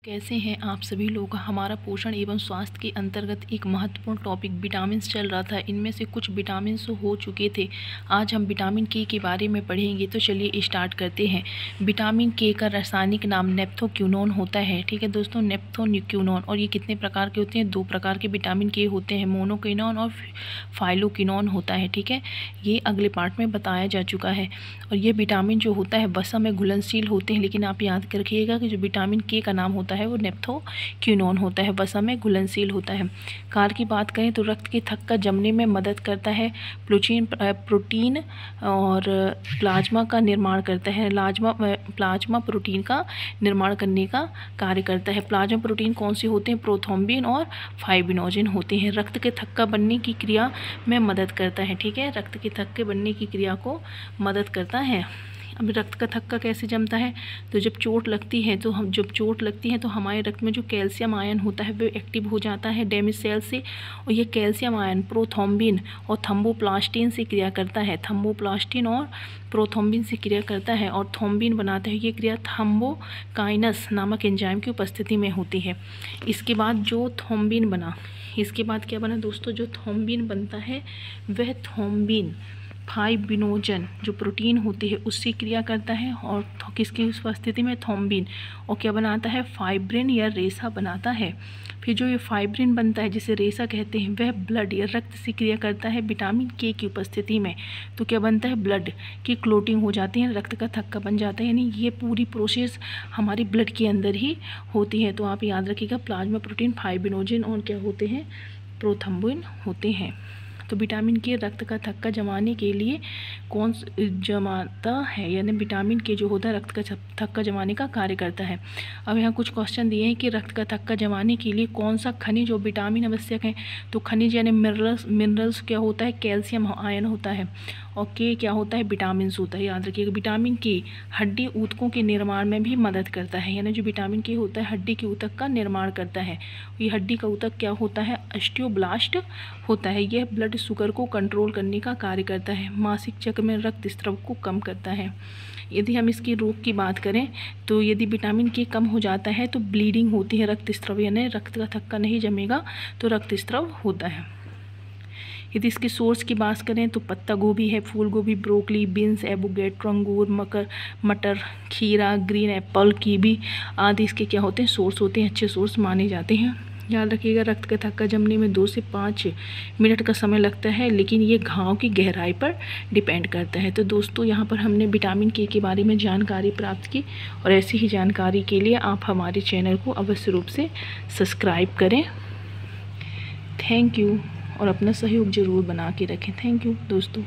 कैसे हैं आप सभी लोग। हमारा पोषण एवं स्वास्थ्य के अंतर्गत एक महत्वपूर्ण टॉपिक विटामिन्स चल रहा था। इनमें से कुछ विटामिन्स हो चुके थे। आज हम विटामिन के बारे में पढ़ेंगे। तो चलिए स्टार्ट करते हैं। विटामिन के का रासायनिक नाम नेप्थोक्विनोन होता है। ठीक है दोस्तों, नेप्थोक्विनोन। और ये कितने प्रकार के होते हैं? 2 प्रकार के विटामिन के होते हैं, मोनोक्विनोन और फाइलोक्विनोन होता है। ठीक है, ये अगले पार्ट में बताया जा चुका है। और ये विटामिन जो होता है वसा में घुलनशील होते हैं, लेकिन आप याद रखिएगा कि जो विटामिन के का नाम होता है वो नेप्थोक्विनोन होता है, वसा में घुलनशील होता है। कार्य की बात करें तो रक्त की थक्का जमने में मदद करता है, प्रोटीन और प्लाज्मा का निर्माण करता है। प्लाज्मा प्रोटीन का निर्माण करने का कार्य करता है। प्लाज्मा प्रोटीन कौन से होते हैं? प्रोथ्रोम्बिन और फाइब्रिनोजेन होते हैं। रक्त के थक्का बनने की क्रिया में मदद करता है। ठीक है, रक्त के थक्के बनने की क्रिया को मदद करता है। अब रक्त का थक्का कैसे जमता है? तो जब चोट लगती है तो हमारे रक्त में जो कैल्शियम आयन होता है वो एक्टिव हो जाता है डैमेज सेल से, और ये कैल्शियम आयन प्रोथ्रोम्बिन और थ्रोम्बोप्लास्टिन से क्रिया करता है। थ्रोम्बोप्लास्टिन और प्रोथ्रोम्बिन से क्रिया करता है और थ्रोम्बिन बनाता है। ये क्रिया थ्रोम्बोकाइनस नामक एंजाइम की उपस्थिति में होती है। इसके बाद जो थ्रोम्बिन बना, इसके बाद क्या बना दोस्तों? जो थ्रोम्बिन बनता है वह थ्रोम्बिन फाइब्रिनोजन जो प्रोटीन होती है उससे क्रिया करता है, और किसकी उपस्थिति में? थ्रोम्बिन। और क्या बनाता है? फाइब्रिन या रेशा बनाता है। फिर जो ये फाइब्रिन बनता है जिसे रेशा कहते हैं, वह ब्लड या रक्त से क्रिया करता है विटामिन के की उपस्थिति में। तो क्या बनता है? ब्लड की क्लोटिंग हो जाती है, रक्त का थक्का बन जाता है। यानी ये पूरी प्रोसेस हमारी ब्लड के अंदर ही होती है। तो आप याद रखिएगा, प्लाज्मा प्रोटीन, फाइब्रिनोजन और क्या होते हैं? प्रोथ्रोम्बिन होते हैं। तो विटामिन के रक्त का थक्का जमाने के लिए कौन जमाता है? यानी विटामिन के जो होता है रक्त का थक्का जमाने का कार्य करता है। अब यहाँ कुछ क्वेश्चन दिए हैं कि रक्त का थक्का जमाने के लिए कौन सा खनिज और विटामिन आवश्यक है? तो खनिज यानी मिनरल्स क्या होता है? कैल्शियम आयन होता है। और के क्या होता है? विटामिन होता है। याद रखिएगा, विटामिन के हड्डी ऊतकों के निर्माण में भी मदद करता है। यानी जो विटामिन के होता है हड्डी के ऊतक का निर्माण करता है। ये हड्डी का ऊतक क्या होता है? ऑस्टियोब्लास्ट होता है। यह ब्लड शुगर को कंट्रोल करने का कार्य करता है। मासिक चक्र में रक्त स्राव को कम करता है। यदि हम इसके रोग की बात करें तो यदि विटामिन के कम हो जाता है तो ब्लीडिंग होती है, रक्त स्राव, यानी रक्त का थक्का नहीं जमेगा तो रक्त स्राव होता है। यदि इसके सोर्स की बात करें तो पत्ता गोभी है, फूल गोभी, ब्रोकली, बीन्स, एवोकेडो, अंगूर, मटर, खीरा, ग्रीन एप्पल, कीवी आदि इसके क्या होते हैं? सोर्स होते हैं, अच्छे सोर्स माने जाते हैं। याद रखिएगा, रक्त का थक्का जमने में 2 से 5 मिनट का समय लगता है, लेकिन ये घाव की गहराई पर डिपेंड करता है। तो दोस्तों, यहाँ पर हमने विटामिन के बारे में जानकारी प्राप्त की, और ऐसी ही जानकारी के लिए आप हमारे चैनल को अवश्य रूप से सब्सक्राइब करें। थैंक यू, और अपना सहयोग ज़रूर बना के रखें। थैंक यू दोस्तों।